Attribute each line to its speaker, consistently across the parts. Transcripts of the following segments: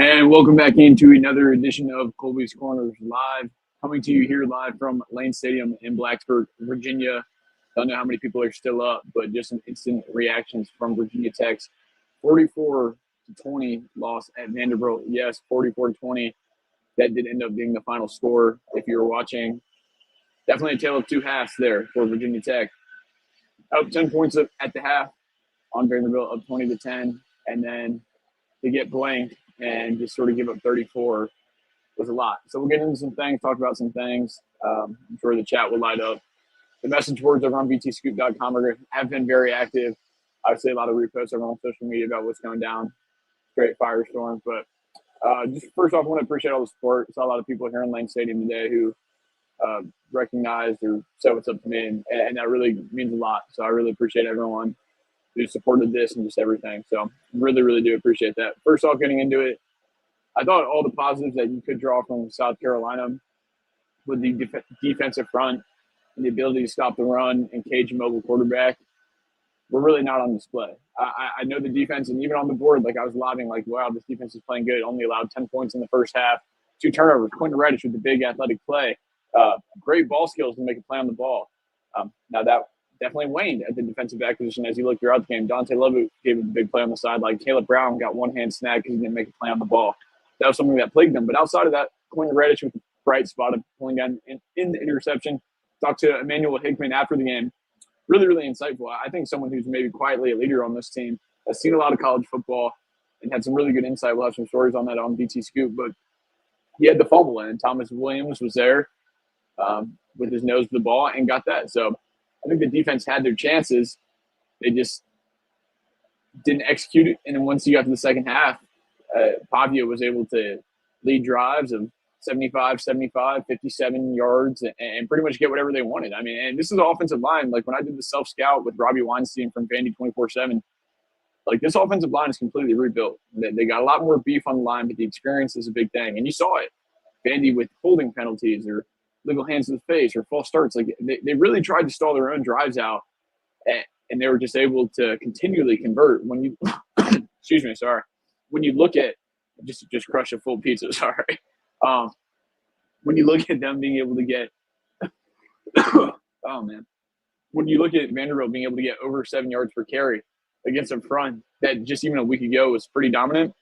Speaker 1: And welcome back into another edition of Kolby's Corners Live, coming to you here live from Lane Stadium in Blacksburg, Virginia. Don't know how many people are still up, but just some instant reactions from Virginia Tech's 44-20 loss at Vanderbilt. Yes, 44-20. That did end up being the final score. If you were watching, definitely a tale of two halves there for Virginia Tech. Up 10 points at the half on Vanderbilt, up 20-10, and then to get blanked and just sort of give up 34 was a lot. So we'll get into some things, talk about some things. I'm sure the chat will light up. The message boards over on vtscoop.com have been very active. Obviously, a lot of reposts over on social media about what's going down. Great firestorm. But just first off, I want to appreciate all the support. I saw a lot of people here in Lane Stadium today who recognized or said what's up to me, and that really means a lot. So I really appreciate everyone who supported this and just everything. So really, really do appreciate that. First off, getting into it, I thought all the positives that you could draw from South Carolina with the defensive front and the ability to stop the run and cage a mobile quarterback were really not on display. I know the defense, and even on the board, like I was lobbing, like, wow, this defense is playing good. Only allowed 10 points in the first half, 2 turnovers. Quentin Reddish with the big athletic play. Great ball skills to make a play on the ball. Now that definitely waned at the defensive back position as you look throughout the game. Dante Lovett gave him a big play on the sideline. Caleb Brown got one-hand snag because he didn't make a play on the ball. That was something that plagued them. But outside of that, Quentin Reddish with the bright spot of pulling down in the interception. Talked to Emmanuel Hickman after the game. Really, really insightful. I think someone who's maybe quietly a leader on this team, has seen a lot of college football and had some really good insight. We'll have some stories on that on BT Scoop. But he had the fumble, and Thomas Williams was there with his nose to the ball and got that. So I think the defense had their chances. They just didn't execute it. And then once you got to the second half, Pavia was able to lead drives of 75, 57 yards and pretty much get whatever they wanted. I mean, and this is the offensive line. Like when I did the self-scout with Robbie Weinstein from Vandy 24/7, like this offensive line is completely rebuilt. They got a lot more beef on the line, but the experience is a big thing. And you saw it. Vandy with holding penalties or legal hands to the face or false starts. Like they really tried to stall their own drives out, and they were just able to continually convert. When you, excuse me, sorry. When you look at just crush a full pizza, sorry. When you look at them being able to get, oh man, when you look at Vanderbilt being able to get over 7 yards per carry against a front that just even a week ago was pretty dominant,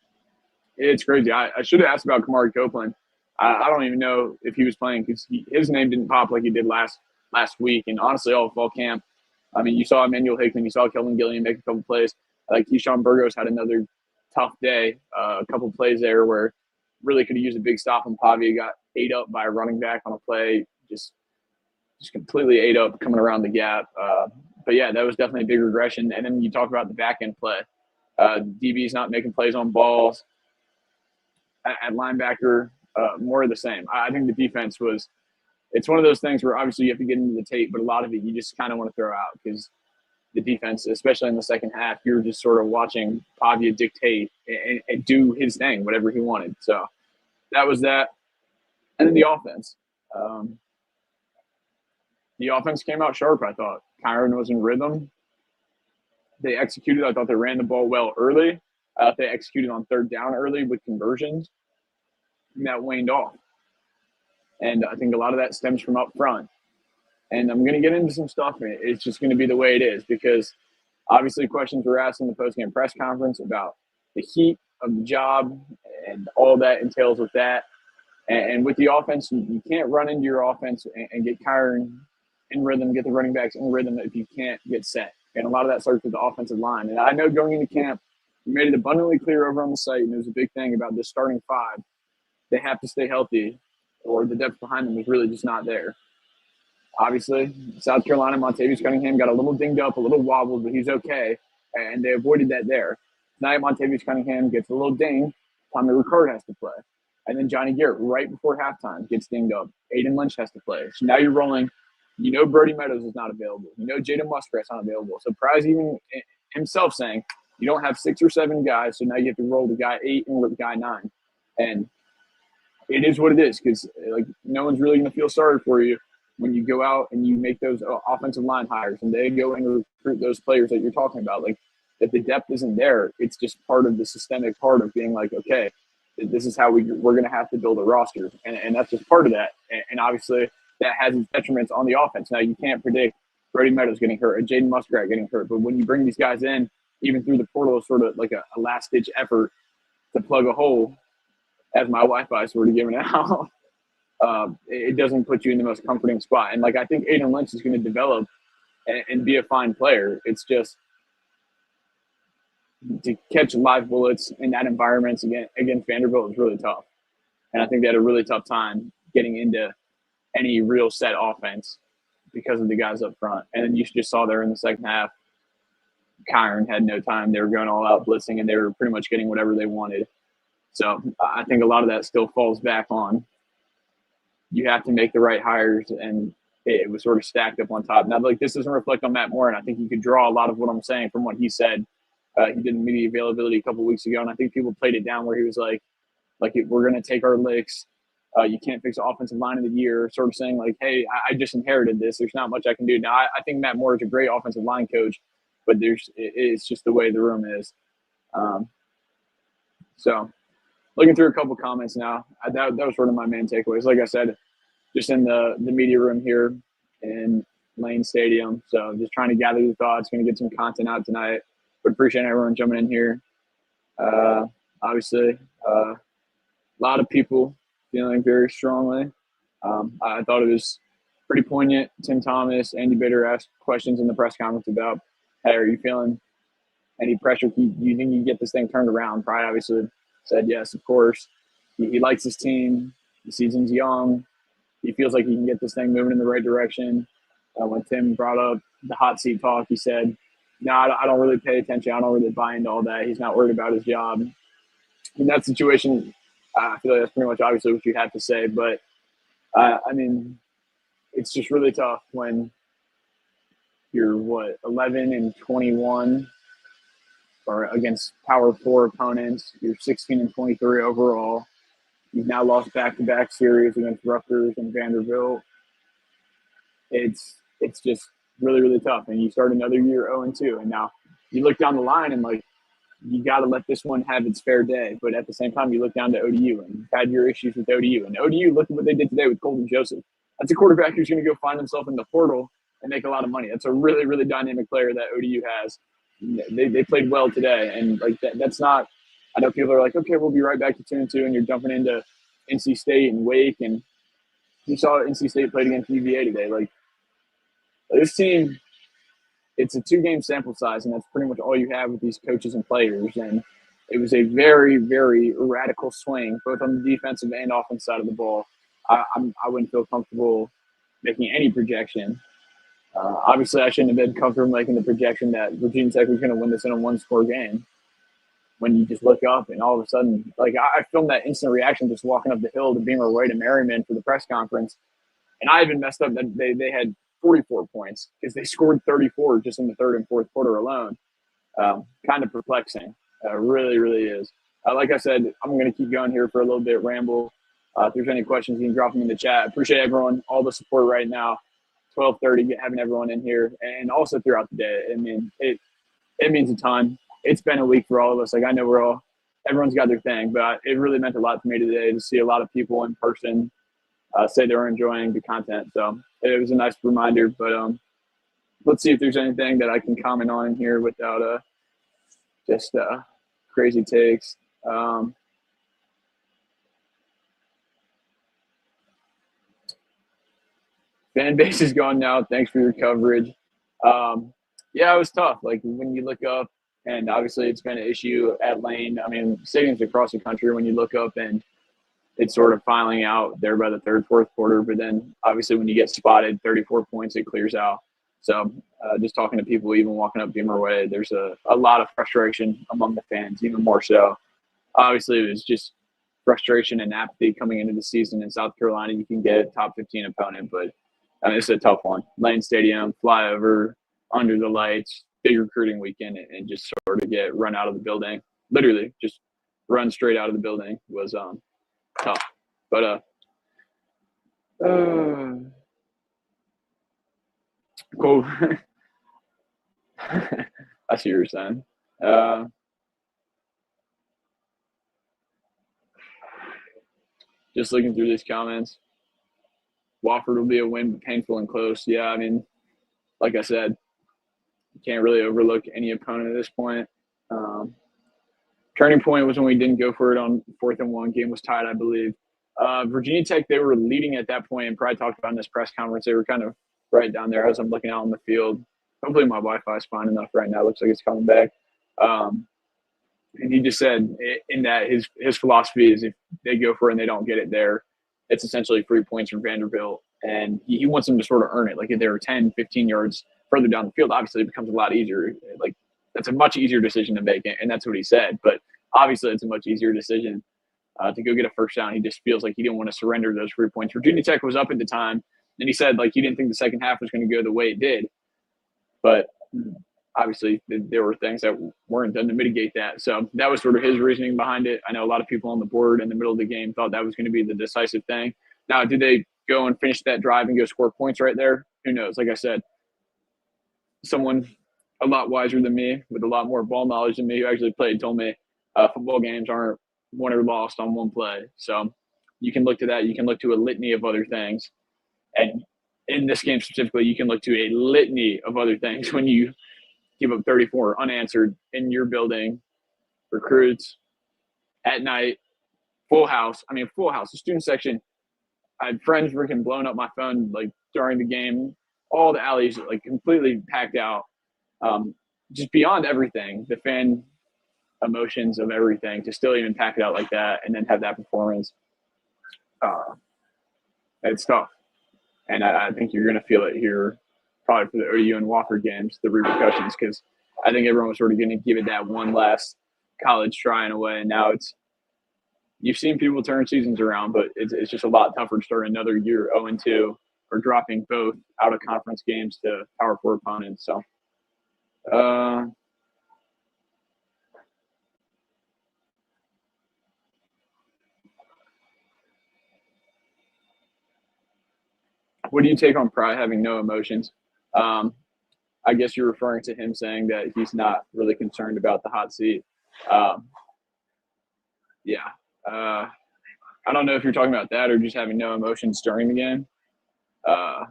Speaker 1: it's crazy. I should have asked about Kamari Copeland. I don't even know if he was playing because his name didn't pop like he did last week. And honestly, all fall camp, I mean, you saw Emmanuel Hickman, you saw Kelvin Gillian make a couple plays. Like Keyshawn Burgos had another tough day, a couple plays there where really could have used a big stop, and Pavia got ate up by a running back on a play, just completely ate up coming around the gap. But yeah, that was definitely a big regression. And then you talk about the back end play. DB's not making plays on balls. At linebacker, more of the same. I think the defense was – it's one of those things where obviously you have to get into the tape, but a lot of it you just kind of want to throw out because the defense, especially in the second half, you're just sort of watching Pavia dictate and do his thing, whatever he wanted. So that was that. And then the offense. The offense came out sharp, I thought. Kyron was in rhythm. They executed. I thought they ran the ball well early. I thought they executed on third down early with conversions. And that waned off. And I think a lot of that stems from up front. And I'm going to get into some stuff. It's just going to be the way it is because obviously questions were asked in the postgame press conference about the heat of the job and all that entails with that. And with the offense, you can't run into your offense and get Kyron in rhythm, get the running backs in rhythm if you can't get set. And a lot of that starts with the offensive line. And I know going into camp, you made it abundantly clear over on the site, and it was a big thing about this starting five. They have to stay healthy or the depth behind them is really just not there. Obviously, South Carolina, Montavious Cunningham got a little dinged up, a little wobbled, but he's okay, and they avoided that there. Tonight, Montavious Cunningham gets a little ding. Tommy Ricard has to play. And then Johnny Garrett, right before halftime, gets dinged up. Aiden Lynch has to play. So now you're rolling. You know Brody Meadows is not available. You know Jaden Muskrat's not available. So Prize even himself saying, you don't have 6 or 7 guys, so now you have to roll the guy 8 and the guy 9. And it is what it is because like no one's really going to feel sorry for you when you go out and you make those offensive line hires and they go and recruit those players that you're talking about. Like if the depth isn't there, it's just part of the systemic part of being like, okay, this is how we're going to have to build a roster, and that's just part of that. And obviously, that has its detriments on the offense. Now, you can't predict Brody Meadows getting hurt or Jaden Muskrat getting hurt, but when you bring these guys in, even through the portal, sort of like a last-ditch effort to plug a hole, as my Wi-Fi is sort of giving out, it doesn't put you in the most comforting spot. And, like, I think Aiden Lynch is going to develop and be a fine player. It's just to catch live bullets in that environment against Vanderbilt is really tough. And I think they had a really tough time getting into any real set offense because of the guys up front. And then you just saw there in the second half, Kyron had no time. They were going all out blitzing, and they were pretty much getting whatever they wanted. So I think a lot of that still falls back on you have to make the right hires, and it was sort of stacked up on top. Now, like, this doesn't reflect on Matt Moore, and I think you could draw a lot of what I'm saying from what he said. He did media availability a couple of weeks ago, and I think people played it down where he was like we're going to take our licks. You can't fix the offensive line of the year, sort of saying like, hey, I just inherited this. There's not much I can do. Now, I think Matt Moore is a great offensive line coach, but it's just the way the room is. So looking through a couple comments now, that was sort of my main takeaways. Like I said, just in the media room here in Lane Stadium. So just trying to gather the thoughts, going to get some content out tonight. But appreciate everyone jumping in here. Obviously, a lot of people feeling very strongly. I thought it was pretty poignant. Tim Thomas, Andy Bitter asked questions in the press conference about, hey, are you feeling any pressure? Do you think you can get this thing turned around? Pride obviously said yes, of course. He likes his team. The season's young. He feels like he can get this thing moving in the right direction. When Tim brought up the hot seat talk, he said, no, I don't really pay attention. I don't really buy into all that. He's not worried about his job. In that situation, I feel like that's pretty much obviously what you have to say. But, I mean, it's just really tough when you're, 11-21 or against Power 4 opponents. You're 16-23 overall. You've now lost back-to-back series against Rutgers and Vanderbilt. It's just really, really tough. And you start another year 0-2. And now you look down the line and, like, you got to let this one have its fair day. But at the same time, you look down to ODU, and you've had your issues with ODU. And ODU, look at what they did today with Colby Joseph. That's a quarterback who's going to go find himself in the portal and make a lot of money. That's a really, really dynamic player that ODU has. They played well today. And, like, that's not – I know people are like, okay, we'll be right back to 2-2, and you're jumping into NC State and Wake. And you saw NC State played against UVA today. Like, this team – it's a 2-game sample size, and that's pretty much all you have with these coaches and players. And it was a very, very radical swing, both on the defensive and offensive side of the ball. I wouldn't feel comfortable making any projection. Obviously, I shouldn't have been comfortable making the projection that Virginia Tech was going to win this in a one-score game. When you just look up and all of a sudden, like, I filmed that instant reaction just walking up the hill to Beamer Way to Merriman for the press conference, and I even messed up that they had 44 points because they scored 34 just in the third and fourth quarter alone. Kind of perplexing. Really, really is. Like I said, I'm going to keep going here for a little bit, ramble. If there's any questions, you can drop them in the chat. Appreciate everyone, all the support right now. 12:30, having everyone in here, and also throughout the day. I mean, it means a ton. It's been a week for all of us. Like, I know everyone's got their thing, but it really meant a lot to me today to see a lot of people in person say they were enjoying the content. So it was a nice reminder. But let's see if there's anything that I can comment on in here without just crazy takes. Fan base is gone now. Thanks for your coverage. Yeah, it was tough. Like, when you look up, and obviously it's been an issue at Lane. I mean, stadiums across the country, when you look up and it's sort of filing out there by the third, fourth quarter. But then obviously when you get spotted 34 points, it clears out. So just talking to people, even walking up Beamer Way, there's a lot of frustration among the fans, even more so. Obviously, it was just frustration and apathy coming into the season. In South Carolina, you can get a top 15 opponent, but it's a tough one. Lane Stadium, flyover, under the lights, big recruiting weekend, and just sort of get run out of the building. Literally, just run straight out of the building was tough. But cool. I see what you're saying. just looking through these comments. Wofford will be a win, but painful and close. Yeah, I mean, like I said, you can't really overlook any opponent at this point. Turning point was when we didn't go for it on 4th and 1. Game was tied, I believe. Virginia Tech, they were leading at that point, and probably talked about in this press conference. They were kind of right down there as I'm looking out on the field. Hopefully my Wi-Fi is fine enough right now. It looks like it's coming back. And he just said in that his philosophy is if they go for it and they don't get it there, it's essentially 3 points from Vanderbilt. And he wants them to sort of earn it. Like if they were 10, 15 yards further down the field, obviously it becomes a lot easier. Like that's a much easier decision to make, and that's what he said. But obviously it's a much easier decision to go get a first down. He just feels like he didn't want to surrender those 3 points. Virginia Tech was up at the time, and he said like he didn't think the second half was going to go the way it did. But obviously there were things that weren't done to mitigate that. So that was sort of his reasoning behind it. I know a lot of people on the board in the middle of the game thought that was going to be the decisive thing. Now, did they go and finish that drive and go score points right there? Who knows? Like I said, someone a lot wiser than me with a lot more ball knowledge than me who actually played told me football games aren't won or lost on one play. So you can look to that. You can look to a litany of other things. And in this game specifically, you can look to a litany of other things when you give up 34 unanswered in your building, recruits, at night, full house. I mean, full house. The student section, I had friends freaking blowing up my phone like during the game. All the alleys like completely packed out. Just beyond everything, the fan emotions of everything, to still even pack it out like that and then have that performance. It's tough. And I think you're going to feel it here probably for the ODU and Wofford games, the repercussions, because I think everyone was sort of going to give it that one last college try in a way. And now you've seen people turn seasons around, but it's just a lot tougher to start another year 0-2 or dropping both out of conference games to Power 4 opponents. So, what do you take on Pry having no emotions? I guess you're referring to him saying that he's not really concerned about the hot seat. Yeah. I don't know if you're talking about that or just having no emotions during the game. I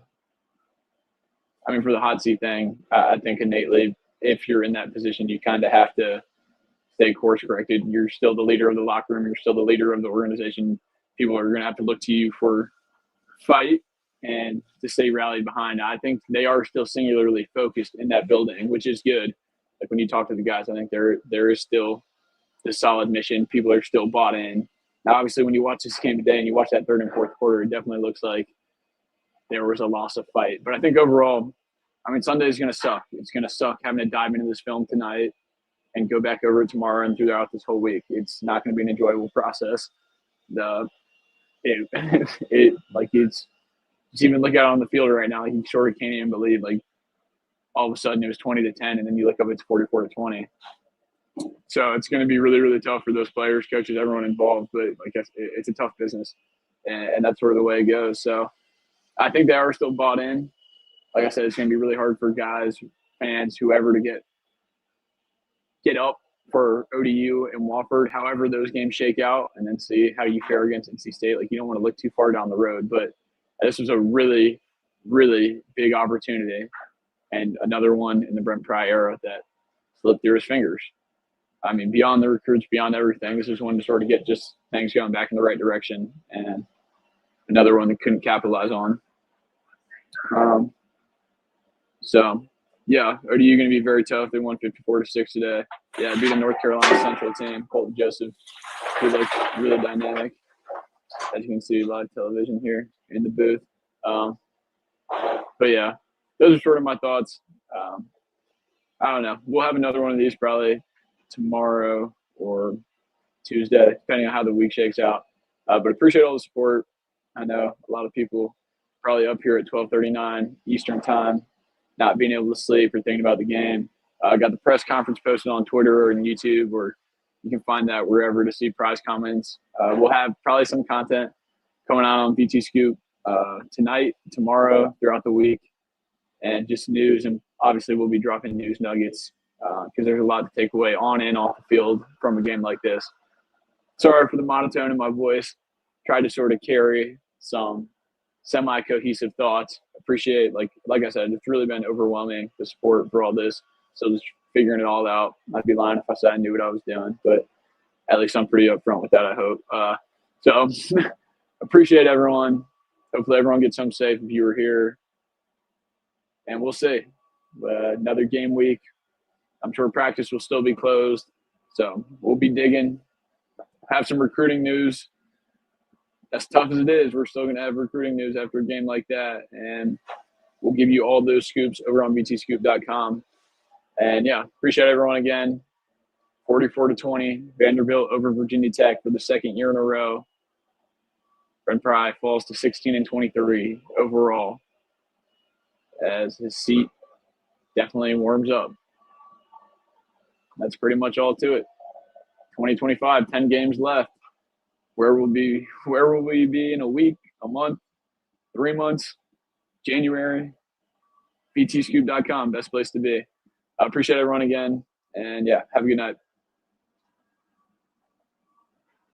Speaker 1: mean, for the hot seat thing, I think innately, if you're in that position, you kind of have to stay course corrected. You're still the leader of the locker room. You're still the leader of the organization. People are going to have to look to you for fight and to stay rallied behind. I think they are still singularly focused in that building, which is good. Like when you talk to the guys, I think there is still the solid mission. People are still bought in. Now, obviously, when you watch this game today and you watch that third and fourth quarter, it definitely looks like there was a loss of fight. But I think overall, I mean, Sunday is going to suck. It's going to suck having to dive into this film tonight and go back over it tomorrow and throughout this whole week. It's not going to be an enjoyable process. Just even look out on the field right now, like you sort of can't even believe, like, all of a sudden it was 20-10, and then you look up, it's 44-20. So it's going to be really, really tough for those players, coaches, everyone involved. But like it's a tough business, and that's sort of the way it goes. So I think they are still bought in. Like I said, it's going to be really hard for guys, fans, whoever to get up for ODU and Wofford, however those games shake out, and then see how you fare against NC State. Like, you don't want to look too far down the road, but this was a really, really big opportunity, and another one in the Brent Pry era that slipped through his fingers. I mean, beyond the recruits, beyond everything, this was one to sort of get just things going back in the right direction, and another one that couldn't capitalize on. So, yeah, ODU going to be very tough. They won 54-6 today. Yeah, beat a North Carolina Central team. Colton Joseph, who looked really dynamic, as you can see live television here in the booth. But yeah, those are sort of my thoughts. I don't know. We'll have another one of these probably tomorrow or Tuesday, depending on how the week shakes out. But appreciate all the support. I know a lot of people probably up here at 12:39 Eastern time, not being able to sleep or thinking about the game. I got the press conference posted on Twitter or on YouTube, or you can find that wherever to see prize comments. We'll have probably some content coming out on BT Scoop tonight, tomorrow, throughout the week, and just news. And obviously we'll be dropping news nuggets because there's a lot to take away on and off the field from a game like this. Sorry for the monotone in my voice. tried to sort of carry some semi-cohesive thoughts. Appreciate, like I said, it's really been overwhelming, the support for all this. So just figuring it all out. I'd be lying if I said I knew what I was doing, but at least I'm pretty upfront with that, I hope. So appreciate everyone. Hopefully everyone gets home safe if you were here. And we'll see. Another game week. I'm sure practice will still be closed. So we'll be digging. Have some recruiting news. As tough as it is, we're still going to have recruiting news after a game like that. And we'll give you all those scoops over on btscoop.com. And, yeah, appreciate everyone again. 44-20, Vanderbilt over Virginia Tech for the second year in a row. Brent Pry falls to 16-23 overall as his seat definitely warms up. That's pretty much all to it. 2025, 10 games left. Where will we be in a week, a month, 3 months, January? btscoop.com, best place to be. I appreciate everyone again. And, yeah, have a good night.